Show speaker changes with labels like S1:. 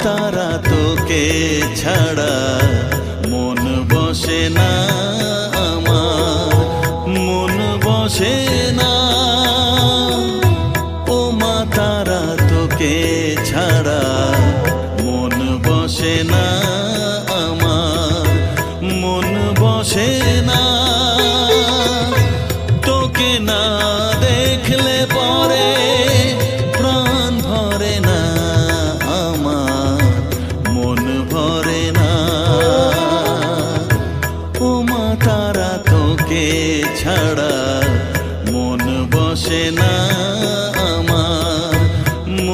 S1: তারা তোকে ছাড়া মন বসে না আমার, মন বসে না। ও মা তারা তোকে